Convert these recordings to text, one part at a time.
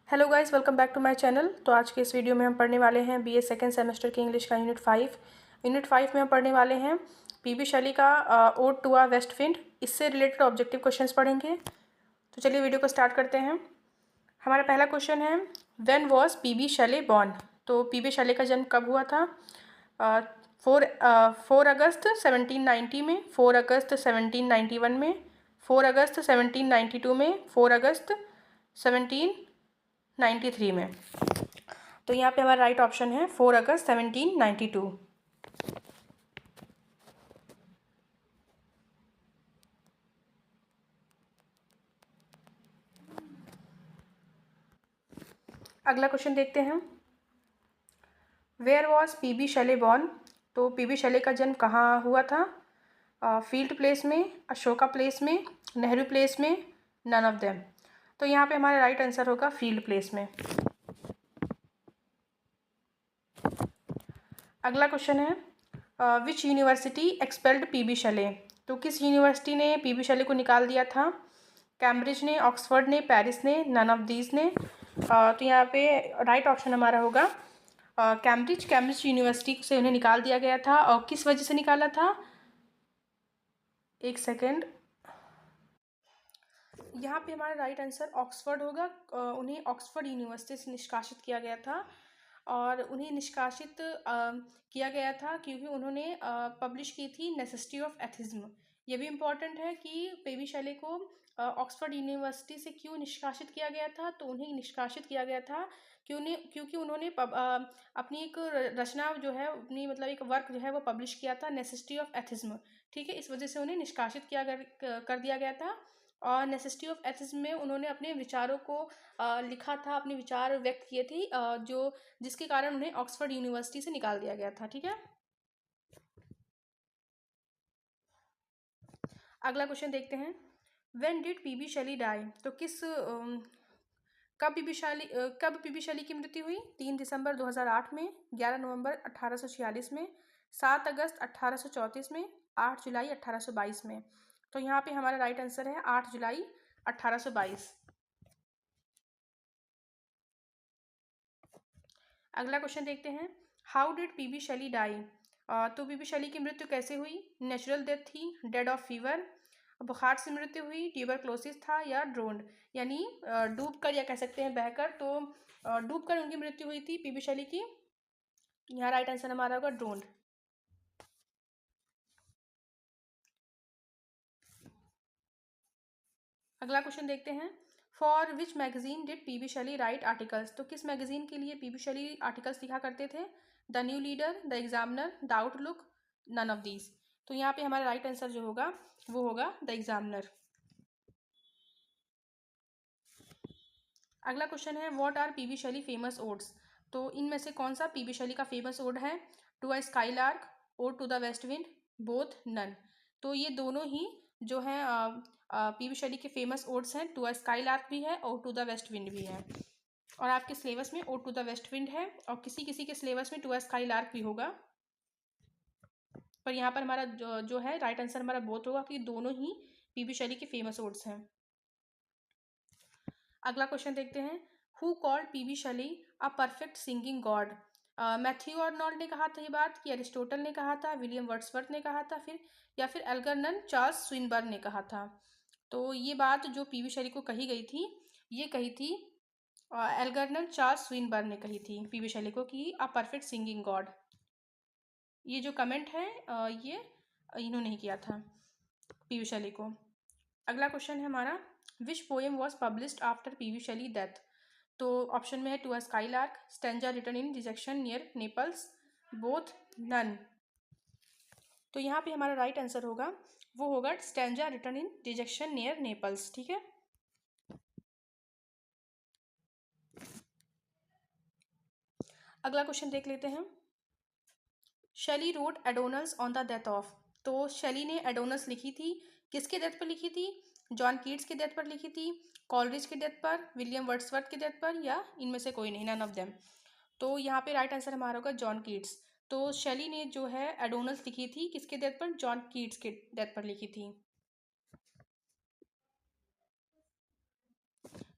Hello guys, welcome back to my channel. तो आज के इस वीडियो में हम पढ़ने वाले हैं बीए सेकेंड सेमेस्टर की इंग्लिश का यूनिट 5 में हम पढ़ने वाले हैं पीबी शैली का ode to a west wind. इससे रिलेटेड ऑब्जेक्टिव क्वेश्चंस पढ़ेंगे। तो चलिए वीडियो को स्टार्ट करते हैं। हमारा पहला क्वेश्चन है, when was PB Shelley born. तो पीबी शैले का जन्म कब हुआ था? 4 अगस्त 1790 में, 4 अगस्त 1791 में, 4 अगस्त 1792 में, 4 अगस्त 1793 में। तो यहाँ पे हमारा राइट ऑप्शन है 4 अगस्त 1792। अगला क्वेश्चन देखते हैं, where was PB Shelley born. तो पीबी शैले का जन्म कहाँ हुआ था? फील्ड प्लेस में, अशोका प्लेस में, नेहरू प्लेस में, नन ऑफ देम। तो यहाँ पे हमारा राइट आंसर होगा फील्ड प्लेस में। अगला क्वेश्चन है, which university expelled PB Shelley. तो किस यूनिवर्सिटी ने पीबी शैले को निकाल दिया था? कैम्ब्रिज ने, ऑक्सफोर्ड ने, पेरिस ने, नन ऑफ दीज ने। तो यहाँ पे राइट ऑप्शन हमारा होगा कैम्ब्रिज यूनिवर्सिटी से उन्हें निकाल दिया गया था। और किस वजह से निकाला था? एक सेकेंड, यहाँ पे हमारा राइट आंसर ऑक्सफोर्ड होगा। उन्हें ऑक्सफोर्ड यूनिवर्सिटी से निष्कासित किया गया था। और उन्हें निष्कासित किया गया था क्योंकि उन्होंने पब्लिश की थी नेसेसिटी ऑफ एथिज्म। ये भी इम्पॉर्टेंट है कि पीबी शैले को ऑक्सफोर्ड यूनिवर्सिटी से क्यों निष्कासित किया गया था। तो उन्हें निष्कासित किया गया था क्योंकि उन्होंने अपनी एक रचना जो है, अपनी मतलब एक वर्क जो है वो पब्लिश किया था, नेसेसिटी ऑफ एथिज्म। ठीक है, इस वजह से उन्हें निष्कासित कर दिया गया था। और नेसेसिटी ऑफ एथिज्म में उन्होंने अपने विचारों को लिखा था, अपने विचार व्यक्त किए थे, जिसके कारण उन्हें ऑक्सफोर्ड यूनिवर्सिटी से निकाल दिया गया था। ठीक है, अगला क्वेश्चन देखते हैं, व्हेन डिड पीबी शैली डाई। तो कब पीबी शैली की मृत्यु हुई? 3 दिसंबर 2008 में, 11 नवंबर 1846 में, 7 अगस्त 1834 में, 8 जुलाई 1822 में। तो यहाँ पे हमारा राइट आंसर है 8 जुलाई 1822। अगला क्वेश्चन देखते हैं, हाउ डिड पीबी शैली डाई। तो पीबी शैली की मृत्यु कैसे हुई? नेचुरल डेथ थी, डेड ऑफ फीवर, बुखार से मृत्यु हुई, ट्यूबरक्लोसिस था, या ड्रोन्ड, यानी डूब कर, या कह सकते हैं बहकर। तो डूब कर उनकी मृत्यु हुई थी पीबी शैली की। यहाँ राइट आंसर हमारा होगा ड्रोन्ड। अगला क्वेश्चन देखते हैं, for which magazine did PB Shelley write articles. तो किस मैगजीन के लिए पीबी शैली आर्टिकल्स लिखा करते थे? The New Leader, the Examiner, the Outlook, none of these. तो यहाँ पे हमारा राइट आंसर जो होगा वो होगा द एग्जामिनर। अगला क्वेश्चन है, what are PB Shelley famous odes. तो इनमें से कौन सा पीबी शैली का फेमस ओड है? To a skylark, ode to the west wind, both, none. तो ये दोनों ही जो है पीबी शैली के फेमस ओड्स हैं। टू अ स्काई लार्क भी है, ode to the west wind भी है। और आपके सिलेबस में ode to the west wind है, और किसी किसी के सिलेबस में टू अ स्काई लार्क भी होगा। पर यहाँ पर हमारा जो है राइट आंसर हमारा बोथ होगा, कि दोनों ही पीबी शैली के फेमस ओड्स हैं। अगला क्वेश्चन देखते हैं, who called PB Shelley a perfect singing God. Matthew Arnold ने कहा था ये बात, कि एरिस्टोटल ने कहा था, विलियम वर्ड्सवर्थ ने कहा था, या फिर एल्गरनन चार्ल्स स्विनबर्न ने कहा था। तो ये बात जो पीबी शैली को कही गई थी, ये कही थी एल्गरनन चार्ल्स स्विनबर्न ने कही थी पीबी शैली को, कि अ परफेक्ट सिंगिंग गॉड। ये जो कमेंट है ये इन्होंने ही किया था पीबी शैली को। अगला क्वेश्चन है हमारा, which poem was published after PB Shelley death. तो ऑप्शन में है to a sky lark, stanza written in detection near Naples, both, none. तो यहाँ पे हमारा राइट आंसर होगा वो होगा stanza written in detection near Naples. ठीक है, अगला क्वेश्चन देख लेते हैं, शैली road एडोनल्स on the death of. तो शैली ने एडोनल्स लिखी थी, किसके डेथ पर लिखी थी? जॉन कीट्स के डेथ पर लिखी थी, कॉलरिज के डेथ पर, विलियम वर्ड्सवर्थ के डेथ पर, या इनमें से कोई नहीं, नन ऑफ देम। तो यहाँ पे राइट आंसर हमारा होगा जॉन कीट्स। तो शैली ने जो है एडोनल्स लिखी थी किसके डेथ पर? जॉन कीट्स के डेथ पर लिखी थी।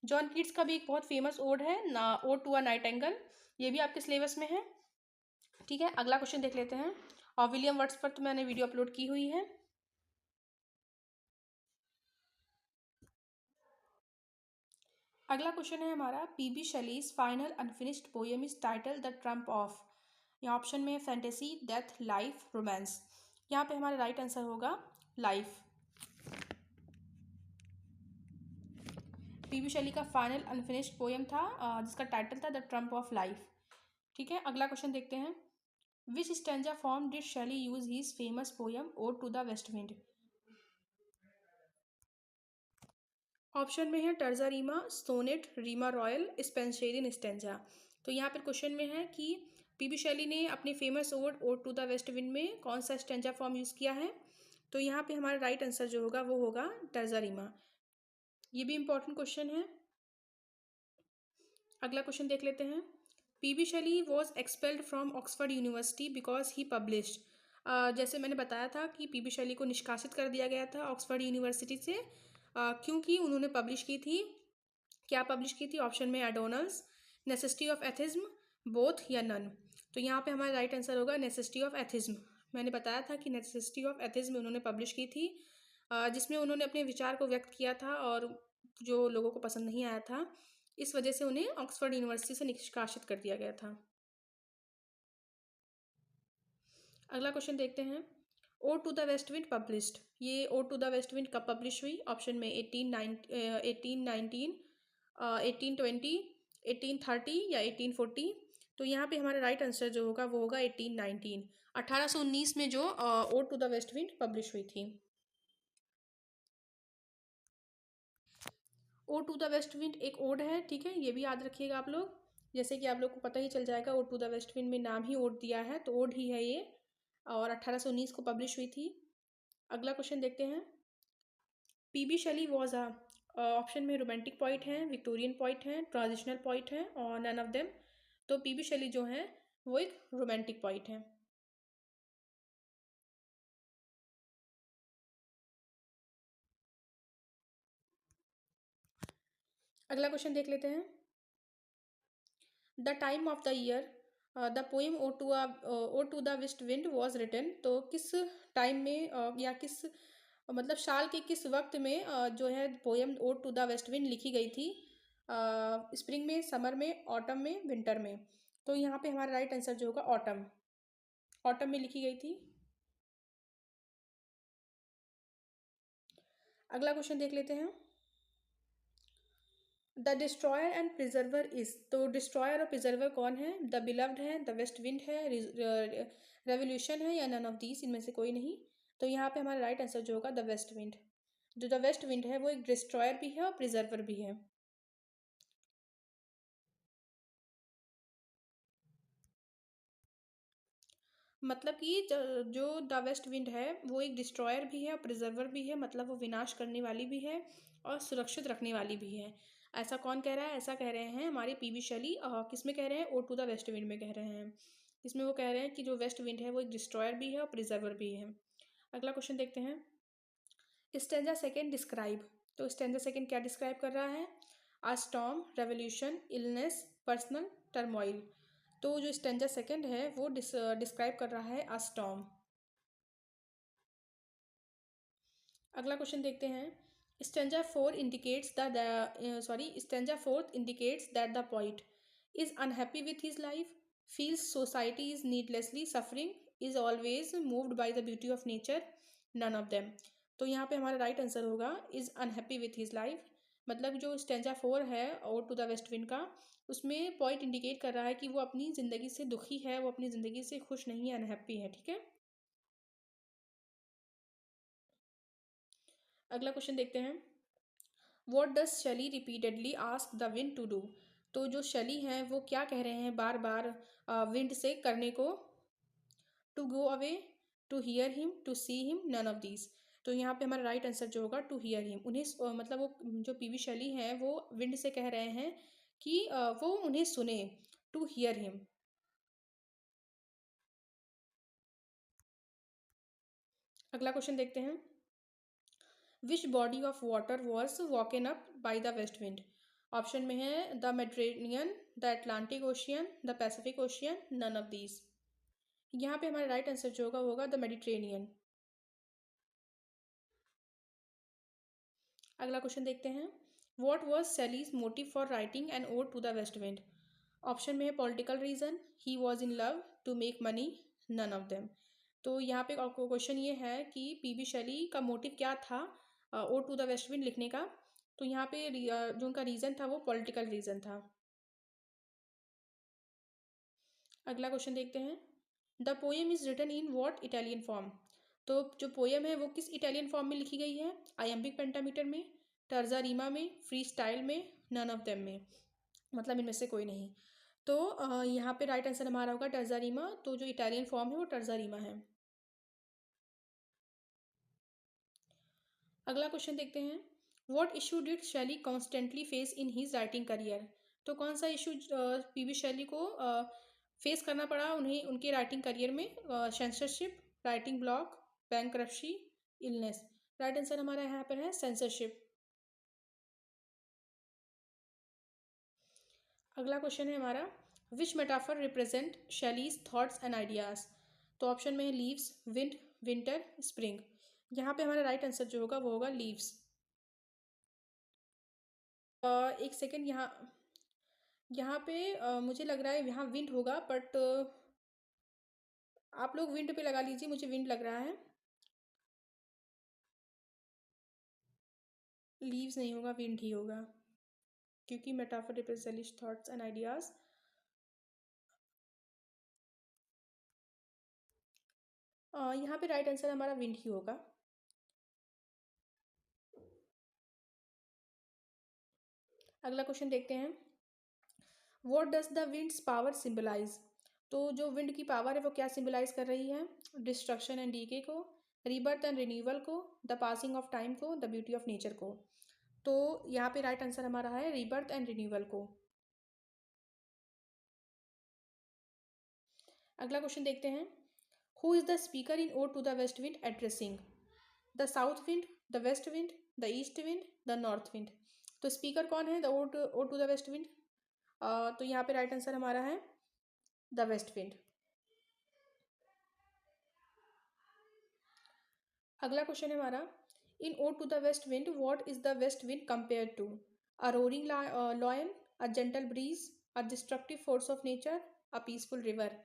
जॉन कीट्स का भी एक बहुत फेमस ओड है ना, ओड टू अ नाइटिंगेल, ये भी आपके सिलेबस में है। ठीक है, अगला क्वेश्चन देख लेते हैं। और विलियम वर्ड्सवर्थ मैंने वीडियो अपलोड की हुई है। अगला क्वेश्चन है हमारा, PB Shelley's final unfinished poem is title the triumph of. यहाँ ऑप्शन में फैंटेसी, डेथ, लाइफ, रोमांस। यहाँ पे हमारा राइट आंसर होगा लाइफ। पीबी शैली का फाइनल अनफिनिश्ड पोएम था जिसका टाइटल था द ट्रम्प ऑफ लाइफ। ठीक है, अगला क्वेश्चन देखते हैं। Which stanza form did Shelley use his famous poem ode to the west wind. Option में है terza rima, sonnet, rima royal, Spenserian stanza. तो यहाँ पर क्वेश्चन में है कि पीबी शैली ने अपने famous ode to the west wind में कौन सा स्टेंजा फॉर्म यूज़ किया है। तो यहाँ पे हमारा राइट आंसर जो होगा वो होगा टर्जा रीमा। ये भी इंपॉर्टेंट क्वेश्चन है। अगला क्वेश्चन देख लेते हैं। पीबी शैली was expelled from Oxford university because he published. जैसे मैंने बताया था कि पीबी शैली को निष्कासित कर दिया गया था ऑक्सफर्ड यूनिवर्सिटी से क्योंकि उन्होंने पब्लिश की थी, क्या पब्लिश की थी। ऑप्शन में एडोनल्स, नेसेसिटी ऑफ एथिज्म, बोथ या नन। तो यहाँ पे हमारा राइट आंसर होगा नेसेसिटी ऑफ एथिज्म। मैंने बताया था कि नेसेसिटी ऑफ एथिज्म उन्होंने पब्लिश की थी जिसमें उन्होंने अपने विचार को व्यक्त किया था और जो लोगों को पसंद नहीं आया था, इस वजह से उन्हें ऑक्सफोर्ड यूनिवर्सिटी से निष्कासित कर दिया गया था। अगला क्वेश्चन देखते हैं। Ode to the west wind published, ये ode to the west wind कब पब्लिश हुई। ऑप्शन में 1819, 1820, 1830 या 1840। तो यहाँ पे हमारा राइट आंसर जो होगा वो होगा 1819। 1819 में जो ode to the west wind publish हुई थी। Ode to the west wind एक ओड है, ठीक है, ये भी याद रखिएगा आप लोग। जैसे कि आप लोग को पता ही चल जाएगा ode to the west wind में नाम ही ओड दिया है तो ओड ही है ये, और 1819 को पब्लिश हुई थी। अगला क्वेश्चन देखते हैं। पीबी शैली वॉज अ, ऑप्शन में रोमांटिक पॉइंट है, विक्टोरियन पॉइंट है, ट्रांजिशनल पॉइंट है और नन ऑफ देम। तो पीबी शैली जो है वो एक रोमांटिक पॉइंट है। अगला क्वेश्चन देख लेते हैं। The time of the year the poem ode to the west wind was written. तो किस टाइम में या किस मतलब साल के किस वक्त में जो है poem ode to the west wind लिखी गई थी। स्प्रिंग में, समर में, ऑटम में, विंटर में। तो यहाँ पे हमारा राइट आंसर जो होगा ऑटम, ऑटम में लिखी गई थी। अगला क्वेश्चन देख लेते हैं। The destroyer and preserver is. तो डिस्ट्रॉयर और प्रिजर्वर कौन है। द बिलव्ड है, द वेस्ट विंड है, रेवोल्यूशन है या नन ऑफ दीज, इनमें से कोई नहीं। तो यहाँ पे हमारा राइट आंसर जो होगा द वेस्ट विंड। जो द वेस्ट विंड है वो एक डिस्ट्रॉयर भी है और प्रिजर्वर भी है। मतलब कि जो द वेस्ट विंड है वो एक डिस्ट्रॉयर भी है और प्रिजर्वर भी है, मतलब वो विनाश करने वाली भी है और सुरक्षित रखने वाली भी है। ऐसा कौन कह रहा है, ऐसा कह रहे हैं हमारे पीबी शैली। किस में कह रहे हैं, ode to the west wind में कह रहे हैं। इसमें वो कह रहे हैं कि जो वेस्ट विंड है वो एक डिस्ट्रॉयर भी है और प्रिजर्वर भी है। अगला क्वेश्चन देखते हैं। Stanza second describe. तो स्टेंजा सेकेंड क्या डिस्क्राइब कर रहा है। A storm, revolution, illness, personal, turmoil. तो जो स्टेंजा सेकेंड है वो डिस्क्राइब कर रहा है आ स्टॉर्म। अगला क्वेश्चन देखते हैं। Stanza four indicates stanza fourth indicates that the poet is unhappy with his life, feels society is needlessly suffering, is always moved by the beauty of nature, none of them. तो यहाँ पे हमारा right answer होगा is unhappy with his life. मतलब जो stanza four है और to the west wind का, उसमें पॉइंट इंडिकेट कर रहा है कि वो अपनी ज़िंदगी से दुखी है, वो अपनी ज़िंदगी से खुश नहीं है, अनहैप्पी है। ठीक है, अगला क्वेश्चन देखते हैं। What does Shelley repeatedly ask the wind to do. तो जो शैली हैं वो क्या कह रहे हैं बार बार विंड से करने को। To go away, to hear him, to see him, none of these. तो यहाँ पे हमारा राइट आंसर जो होगा टू हियर हिम। उन्हें मतलब वो जो पीवी शैली हैं वो विंड से कह रहे हैं कि वो उन्हें सुने, टू हियर हिम। अगला क्वेश्चन देखते हैं। Which body of water was woken up by the west wind. Option में है the Mediterranean, the Atlantic Ocean, the Pacific Ocean, none of these. यहाँ पे हमारा राइट आंसर जो होगा वो होगा द मेडिटेरेनियन। अगला क्वेश्चन देखते हैं। What was Shelley's motive for writing an ode to the west wind? Option में है political reason, he was in love, to make money, none of them. तो यहाँ पे क्वेश्चन ये है कि पीबी शैली का मोटिव क्या था ode to the west wind लिखने का। तो यहाँ पे जो उनका रीज़न था वो पॉलिटिकल रीज़न था। अगला क्वेश्चन देखते हैं। The poem is written in what Italian form? तो जो पोएम है वो किस इटालियन फॉर्म में लिखी गई है? आयम्बिक पेंटामीटर में, टर्जा रीमा में, फ्री स्टाइल में, नन ऑफ देम में। मतलब इनमें से कोई नहीं। तो यहाँ पे राइट आंसर हमारा होगा टर्जा रीमा। तो जो इटालियन फॉर्म है वो टर्जा रीमा है। अगला क्वेश्चन देखते हैं। What issue did Shelley constantly face in his writing career? तो कौन सा इशू पीबी शैली को फेस करना पड़ा उन्हें उनके राइटिंग करियर में? Censorship, writing block, bankruptcy, illness. Right answer हमारा यहाँ पर है सेंसरशिप। अगला क्वेश्चन है हमारा। Which metaphor represent Shelley's thoughts and ideas? तो ऑप्शन में है लीव्स, विंड, विंटर, स्प्रिंग। यहाँ पे हमारा राइट आंसर जो होगा वो होगा लीव्स। एक सेकेंड, यहाँ यहाँ पे मुझे लग रहा है यहाँ विंड होगा, बट आप लोग विंड पे लगा लीजिए, मुझे विंड लग रहा है। लीव्स नहीं होगा, विंड ही होगा, क्योंकि metaphor represents thoughts and ideas. यहाँ पे राइट आंसर हमारा विंड ही होगा। अगला क्वेश्चन देखते हैं। What does the wind's power symbolize? तो जो विंड की पावर है वो क्या सिंबलाइज कर रही है? डिस्ट्रक्शन एंड डीके को, रीबर्थ एंड रिन्यूअल को, द पासिंग ऑफ टाइम को, द ब्यूटी ऑफ नेचर को। तो यहाँ पे राइट आंसर हमारा है रीबर्थ एंड रिन्यूअल को। अगला क्वेश्चन देखते हैं। Who is the speaker in ode to the west wind addressing? The south wind, the west wind, the east wind, the north wind. तो स्पीकर कौन है the ode to the west wind? तो यहाँ पे right answer हमारा है the west wind. अगला question है हमारा। In ode to the west wind what is the west wind compare to? A roaring lion, a gentle bridge, a destructive force of nature, a peaceful river.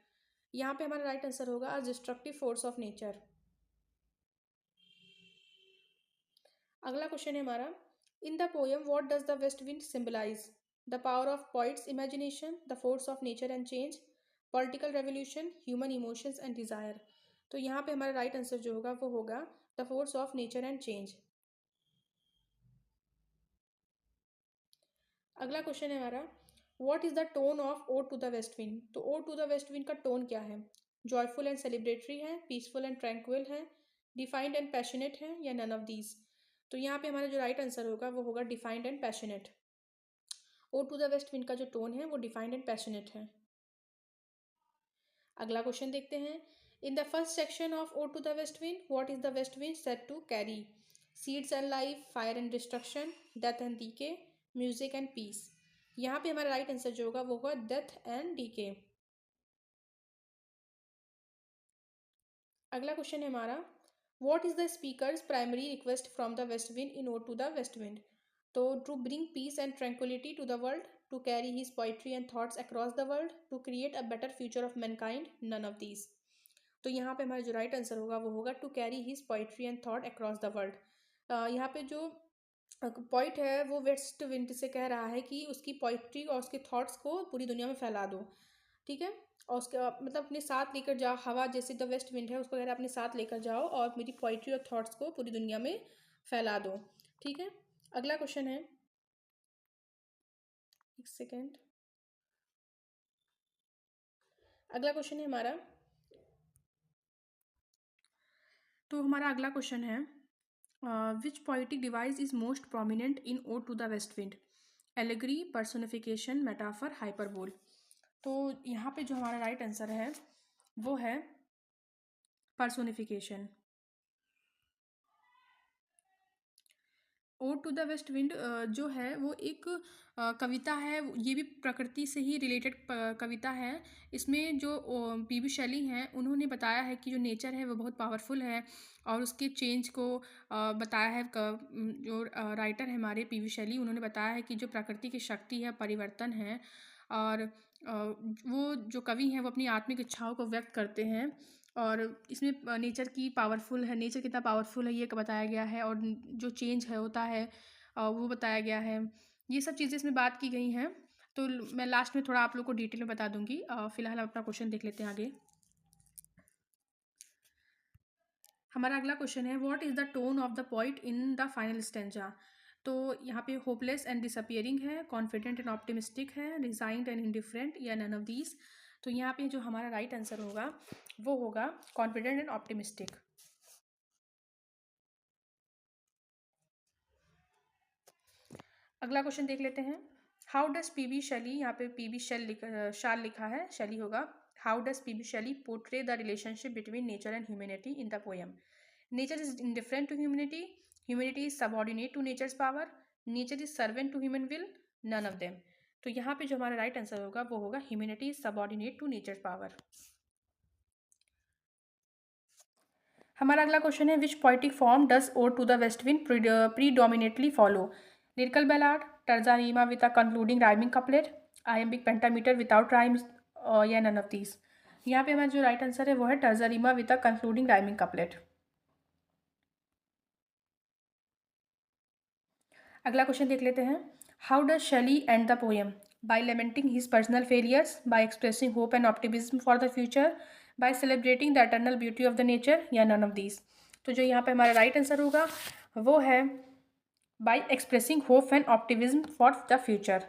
यहाँ पे हमारा right answer होगा a destructive force of nature. अगला question है हमारा। In the poem what does the west wind symbolise? The power of poet's imagination, the force of nature and change, political revolution, human emotions and desire. तो यहाँ पे हमारा right answer जो होगा वो होगा the force of nature and change. अगला question है हमारा। What is the tone of ode to the west wind? तो ode to the west wind का टोन क्या है? जॉयफुल एंड सेलिब्रेटरी है, पीसफुल एंड ट्रैंक्विल है, डिफाइंड एंड पैशनेट है, या नन ऑफ दीज। तो यहाँ पे हमारा जो राइट आंसर होगा वो होगा defined and passionate. Ode to the west wind का जो टोन है वो डिफाइंड एंड पैशनेट है। अगला क्वेश्चन देखते हैं। In the first section of ode to the west wind what is the west wind said to carry? Seeds and life, fire and destruction, death and decay, music and peace. यहाँ पे हमारा right answer जो होगा वो होगा death and decay. अगला question है हमारा। What is the speaker's primary request from the west wind in ode to the west wind? तो to bring piece and tranquillity to the world, to carry his poetry and thoughts across the world, to create a better future of mankind, none of these. तो यहाँ पे हमारा जो right answer होगा वो होगा to carry his poetry and thought across the world. यहाँ पे जो पॉइंट है वो वेस्ट विंड से कह रहा है कि उसकी पोइट्री और उसके थॉट्स को पूरी दुनिया में फैला दो। ठीक है। और उसके मतलब अपने साथ लेकर जाओ, हवा जैसे द वेस्ट विंड है उसको कह रहा है अपने साथ लेकर जाओ और मेरी पोइट्री और थॉट्स को पूरी दुनिया में फैला दो। ठीक है। अगला क्वेश्चन है। एक सेकेंड। अगला क्वेश्चन है हमारा। तो हमारा अगला क्वेश्चन है। Which poetic device is most prominent in ode to the west wind? Allegory, personification, metaphor, hyperbole. तो यहाँ पे जो हमारा राइट आंसर है वो है personification. Ode to the west wind जो है वो एक कविता है। ये भी प्रकृति से ही रिलेटेड कविता है। इसमें जो पीबी शैली हैं उन्होंने बताया है कि जो नेचर है वो बहुत पावरफुल है और उसके चेंज को बताया है। जो राइटर है हमारे पीबी शैली, उन्होंने बताया है कि जो प्रकृति की शक्ति है, परिवर्तन है, और वो जो कवि हैं वो अपनी आत्मिक इच्छाओं को व्यक्त करते हैं। और इसमें नेचर की पावरफुल है, नेचर कितना पावरफुल है ये बताया गया है, और जो चेंज है होता है वो बताया गया है। ये सब चीज़ें इसमें बात की गई हैं। तो मैं लास्ट में थोड़ा आप लोग को डिटेल में बता दूंगी। फिलहाल हम अपना क्वेश्चन देख लेते हैं आगे। हमारा अगला क्वेश्चन है, what is the tone of the poet in the final stanza. तो यहाँ पे होपलेस एंड डिसअपियरिंग है, कॉन्फिडेंट एंड ऑप्टिमिस्टिक है, रिजाइंड एंड इंडिफरेंट, या नन ऑफ दीज। तो यहाँ पे जो हमारा राइट आंसर होगा वो होगा कॉन्फिडेंट एंड ऑप्टिमिस्टिक। अगला क्वेश्चन देख लेते हैं। हाउ डज पीबी शैली, यहाँ पे पीबी शाल लिखा है, शैली होगा। How does PB Shelley portray the relationship between nature and humanity in the poem. Nature is indifferent to humanity, humanity is subordinate to nature's power, nature is servant to human will, none of them. तो यहाँ पे जो हमारा right answer होगा वो होगा humanity is subordinate to nature power. हमारा अगला क्वेश्चन है, which poetic form does ode to the west wind predominantly follow. Lyrical ballad, terza rima with a concluding rhyming couplet, iambic pentameter without rhymes, या none of these. यहाँ पे हमारा जो right answer है वो है terza rima with a concluding rhyming couplet. अगला question देख लेते हैं। How does Shelley end the poem, bye lamenting his personal failures, by expressing hope and optimism for the future, by celebrating the eternal beauty of the nature, या none of these. तो जो यहाँ पे हमारा right answer होगा वो है bye expressing hope and optimism for the future.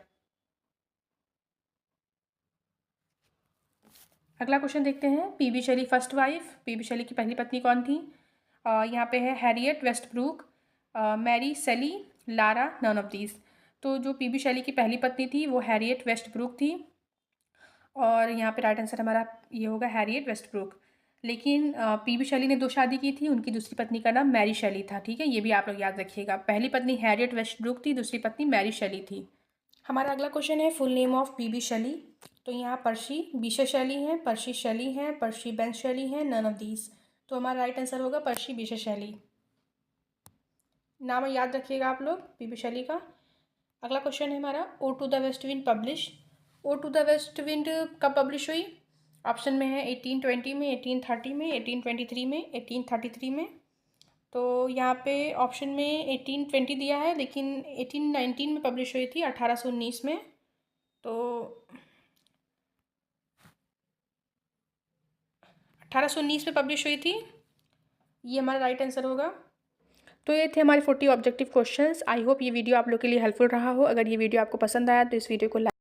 अगला क्वेश्चन देखते हैं। पीबी शैली फर्स्ट वाइफ, पीबी शैली की पहली पत्नी कौन थी। यहाँ पे है हैरियट वेस्टब्रूक, मैरी सेली, लारा, नन ऑफ दीज। तो जो पीबी शैली की पहली पत्नी थी वो हैरियट वेस्टब्रूक थी, और यहाँ पे राइट आंसर हमारा ये होगा हैरियट वेस्टब्रूक। लेकिन पीबी शैली ने 2 शादी की थी, उनकी दूसरी पत्नी का नाम मैरी शैली था। ठीक है, ये भी आप लोग याद रखिएगा। पहली पत्नी हैरियट वेस्टब्रूक थी, दूसरी पत्नी मैरी शैली थी। हमारा अगला क्वेश्चन है, full name of PB Shelley. तो यहाँ पर्शी बीशा शैली हैं, पर्शी शैली हैं, पर्शी बेंच शैली हैं, नन ऑफ दीज। तो हमारा राइट आंसर होगा पर्शी बीशा शैली। नाम याद रखिएगा आप लोग पीबी शैली का। अगला क्वेश्चन है हमारा, ode to the west wind publish. Ode to the west wind कब पब्लिश हुई। ऑप्शन में है 1820 में, 1830 में, 1823 में, 1833 में। तो यहाँ पे ऑप्शन में 1820 दिया है, लेकिन 1819 में पब्लिश हुई थी, 1819 में। तो 1819 में पब्लिश हुई थी, ये हमारा राइट आंसर होगा। तो ये थे हमारे 40 ऑब्जेक्टिव क्वेश्चंस। आई होप ये वीडियो आप लोग के लिए हेल्पफुल रहा हो। अगर ये वीडियो आपको पसंद आया तो इस वीडियो को